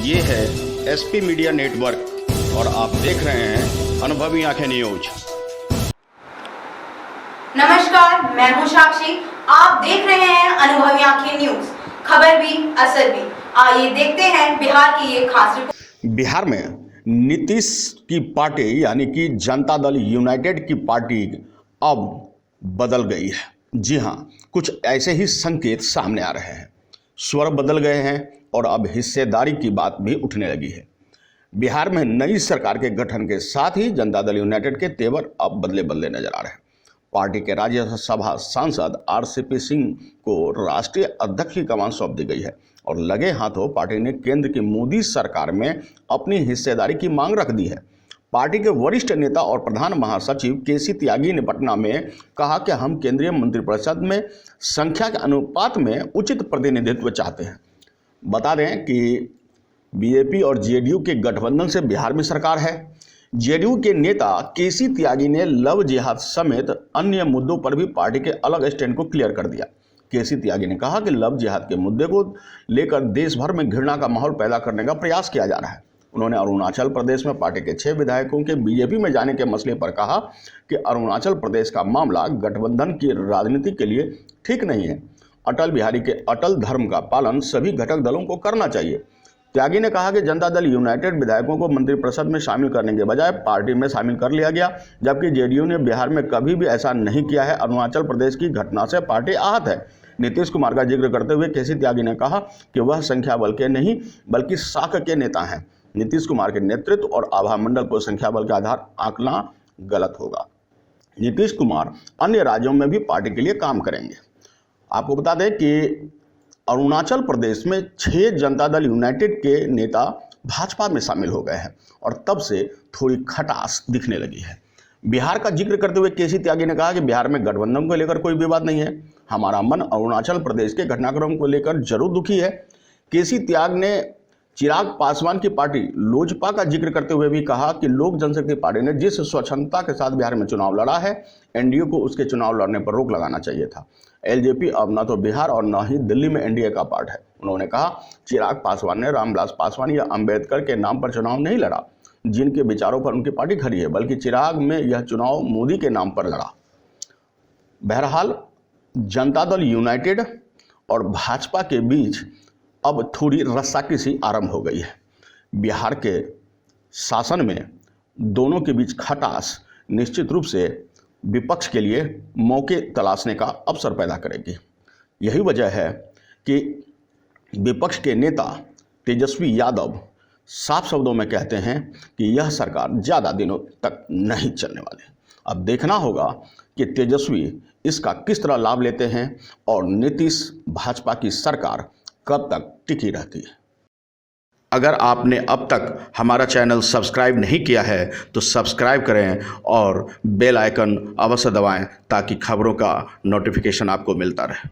ये है SP media network और आप देख रहे हैं अनुभवी आंखें न्यूज। नमस्कार, मैं हूं साक्षी। आप देख रहे हैं अनुभवी आंखें न्यूज, खबर भी असर भी। आइए देखते हैं बिहार की ये खास रिपोर्ट। बिहार में नीतीश की पार्टी यानी कि जनता दल यूनाइटेड की पार्टी अब बदल गई है। जी हाँ, कुछ ऐसे ही संकेत सामने आ रहे हैं। स्वर बदल गए हैं और अब हिस्सेदारी की बात भी उठने लगी है। बिहार में नई सरकार के गठन के साथ ही जनता दल यूनाइटेड के तेवर अब बदले बदले नजर आ रहे हैं। पार्टी के राज्यसभा सांसद आरसीपी सिंह को राष्ट्रीय अध्यक्ष की कमान सौंप दी गई है और लगे हाथों पार्टी ने केंद्र की मोदी सरकार में अपनी हिस्सेदारी की मांग रख दी है। पार्टी के वरिष्ठ नेता और प्रधान महासचिव केसी त्यागी ने पटना में कहा कि हम केंद्रीय मंत्रिपरिषद में संख्या के अनुपात में उचित प्रतिनिधित्व चाहते हैं। बता दें कि बीजेपी और जेडीयू के गठबंधन से बिहार में सरकार है। जेडीयू के नेता केसी त्यागी ने लव जिहाद समेत अन्य मुद्दों पर भी पार्टी के अलग स्टैंड को क्लियर कर दिया। केसी त्यागी ने कहा कि लव जिहाद के मुद्दे को लेकर देश भर में घृणा का माहौल पैदा करने का प्रयास किया जा रहा है। उन्होंने अरुणाचल प्रदेश में पार्टी के 6 विधायकों के बीजेपी में जाने के मसले पर कहा कि अरुणाचल प्रदेश का मामला गठबंधन की राजनीति के लिए ठीक नहीं है। अटल बिहारी के अटल धर्म का पालन सभी घटक दलों को करना चाहिए। त्यागी ने कहा कि जनता दल यूनाइटेड विधायकों को मंत्रिपरिषद में शामिल करने के बजाय पार्टी में शामिल कर लिया गया, जबकि जेडीयू ने बिहार में कभी भी ऐसा नहीं किया है। अरुणाचल प्रदेश की घटना से पार्टी आहत है। नीतीश कुमार का जिक्र करते हुए केसी त्यागी ने कहा कि वह संख्या बल के नहीं बल्कि साख के नेता हैं। नीतीश कुमार के नेतृत्व और आभा मंडल को संख्या बल के आधार आंकना गलत होगा। नीतीश कुमार अन्य राज्यों में भी पार्टी के लिए काम करेंगे। आपको बता दें कि अरुणाचल प्रदेश में 6 जनता दल यूनाइटेड के नेता भाजपा में शामिल हो गए हैं और तब से थोड़ी खटास दिखने लगी है। बिहार का जिक्र करते हुए केसी त्यागी ने कहा कि बिहार में गठबंधन को लेकर कोई विवाद नहीं है। हमारा मन अरुणाचल प्रदेश के घटनाक्रम को लेकर जरूर दुखी है। केसी त्याग ने चिराग पासवान की पार्टी लोजपा का जिक्र करते हुए भी कहा कि लोक जनशक्ति पार्टी ने जिस स्वच्छंदता के साथ बिहार में चुनाव लड़ा है, एनडीए को उसके चुनाव लड़ने पर रोक लगाना चाहिए था। एलजेपी अब न तो बिहार और न ही दिल्ली में एनडीए का पार्ट है। उन्होंने कहा चिराग पासवान ने रामविलास पासवान या अंबेडकर के नाम पर चुनाव नहीं लड़ा, जिनके विचारों पर उनकी पार्टी खड़ी है, बल्कि चिराग में यह चुनाव मोदी के नाम पर लड़ा। बहरहाल जनता दल यूनाइटेड और भाजपा के बीच अब थोड़ी रस्साकसी सी आरंभ हो गई है। बिहार के शासन में दोनों के बीच खटास निश्चित रूप से विपक्ष के लिए मौके तलाशने का अवसर पैदा करेगी। यही वजह है कि विपक्ष के नेता तेजस्वी यादव साफ शब्दों में कहते हैं कि यह सरकार ज़्यादा दिनों तक नहीं चलने वाली। अब देखना होगा कि तेजस्वी इसका किस तरह लाभ लेते हैं और नीतीश भाजपा की सरकार कब तक टिकी रहती है। अगर आपने अब तक हमारा चैनल सब्सक्राइब नहीं किया है तो सब्सक्राइब करें और बेल आइकन अवश्य दबाएं ताकि खबरों का नोटिफिकेशन आपको मिलता रहे।